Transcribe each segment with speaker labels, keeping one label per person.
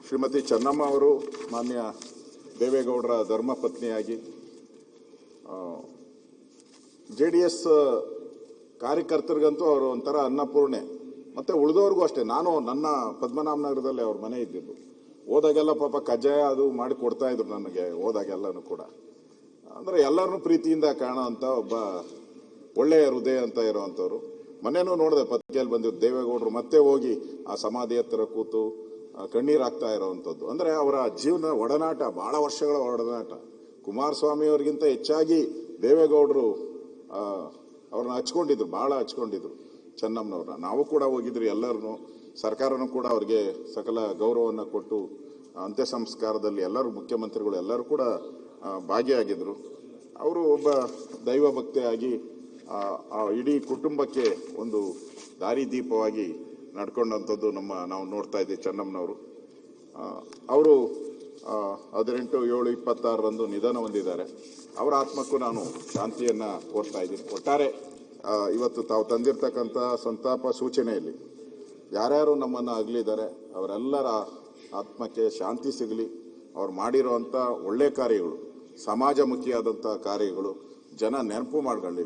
Speaker 1: ಶ್ರೀಮತಿ ಚೆನ್ನಮ್ಮ ಅವರು ಮಾನ್ಯ ದೇವೇಗೌಡರ ಧರ್ಮಪತ್ನಿಯಾಗಿ JDS ಕಾರ್ಯಕರ್ತರಿಗಂತೂ ಅವರು ಒಂಥರ ಅನ್ನಪೂರ್ಣೆ. ಮತ್ತು ಉಳಿದವ್ರಿಗೂ ಅಷ್ಟೇ. ನಾನು ನನ್ನ ಪದ್ಮನಾಭನಗರದಲ್ಲಿ ಅವ್ರ ಮನೆ ಇದ್ದಿದ್ದು. ಹೋದಾಗೆಲ್ಲ ಪಾಪ ಕಜ್ಜಾಯ ಅದು ಮಾಡಿ ಕೊಡ್ತಾ ಇದ್ರು ನನಗೆ, ಹೋದಾಗೆಲ್ಲನೂ ಕೂಡ. ಅಂದರೆ ಎಲ್ಲರನ್ನೂ ಪ್ರೀತಿಯಿಂದ ಕಾಣೋ ಅಂಥ ಒಬ್ಬ ಒಳ್ಳೆಯ ಹೃದಯ ಅಂತ ಇರೋವಂಥವ್ರು. ಮನೆಯೂ ನೋಡಿದೆ, ಪತ್ರಿಕೆಯಲ್ಲಿ ಬಂದಿದ್ದು, ದೇವೇಗೌಡರು ಮತ್ತೆ ಹೋಗಿ ಆ ಸಮಾಧಿ ಹತ್ತಿರ ಕೂತು ಕಣ್ಣೀರಾಗ್ತಾ ಇರೋವಂಥದ್ದು. ಅಂದರೆ ಅವರ ಜೀವನ ಒಡನಾಟ, ಭಾಳ ವರ್ಷಗಳ ಒಡನಾಟ. ಕುಮಾರಸ್ವಾಮಿ ಅವರಿಗಿಂತ ಹೆಚ್ಚಾಗಿ ದೇವೇಗೌಡರು ಅವ್ರನ್ನ ಹಚ್ಕೊಂಡಿದ್ರು, ಭಾಳ ಹಚ್ಕೊಂಡಿದ್ರು ಚೆನ್ನಮ್ಮನವ್ರನ್ನ. ನಾವು ಕೂಡ ಹೋಗಿದ್ರು, ಎಲ್ಲರೂ ಸರ್ಕಾರನೂ ಕೂಡ ಅವ್ರಿಗೆ ಸಕಲ ಗೌರವವನ್ನು ಕೊಟ್ಟು ಅಂತ್ಯ ಸಂಸ್ಕಾರದಲ್ಲಿ ಎಲ್ಲರೂ ಮುಖ್ಯಮಂತ್ರಿಗಳು ಎಲ್ಲರೂ ಕೂಡ ಭಾಗಿಯಾಗಿದ್ದರು. ಅವರು ಒಬ್ಬ ದೈವ ಭಕ್ತಿಯಾಗಿ ಇಡೀ ಕುಟುಂಬಕ್ಕೆ ಒಂದು ದಾರಿದೀಪವಾಗಿ ನಡ್ಕೊಂಡಂಥದ್ದು ನಾವು ನೋಡ್ತಾ ಇದ್ದೀವಿ ಚೆನ್ನಮ್ಮನವರು. ಅವರು 18/7/26ರಂದು ನಿಧನ ಹೊಂದಿದ್ದಾರೆ. ಅವರ ಆತ್ಮಕ್ಕೂ ನಾನು ಶಾಂತಿಯನ್ನು ಕೋರ್ತಾ ಇದ್ದೀನಿ. ಒಟ್ಟಾರೆ ಇವತ್ತು ತಾವು ತಂದಿರತಕ್ಕಂಥ ಸಂತಾಪ ಸೂಚನೆಯಲ್ಲಿ ಯಾರ್ಯಾರು ನಮ್ಮನ್ನು ಅಗಲಿದ್ದಾರೆ ಅವರೆಲ್ಲರ ಆತ್ಮಕ್ಕೆ ಶಾಂತಿ ಸಿಗಲಿ. ಅವ್ರು ಮಾಡಿರೋವಂಥ ಒಳ್ಳೆಯ ಕಾರ್ಯಗಳು, ಸಮಾಜಮುಖಿಯಾದಂಥ ಕಾರ್ಯಗಳು ಜನ ನೆನಪು ಮಾಡ್ಕೊಳ್ಳಿ.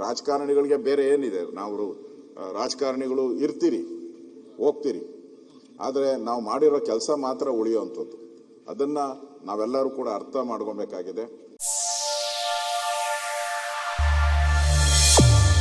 Speaker 1: ರಾಜಕಾರಣಿಗಳಿಗೆ ಬೇರೆ ಏನಿದೆ, ನಾವು ರಾಜಕಾರಣಿಗಳು ಇರ್ತೀರಿ, ಹೋಗ್ತೀರಿ, ಆದರೆ ನಾವು ಮಾಡಿರೋ ಕೆಲಸ ಮಾತ್ರ ಉಳಿಯುವಂಥದ್ದು. ಅದನ್ನು ನಾವೆಲ್ಲರೂ ಕೂಡ ಅರ್ಥ ಮಾಡ್ಕೊಬೇಕಾಗಿದೆ.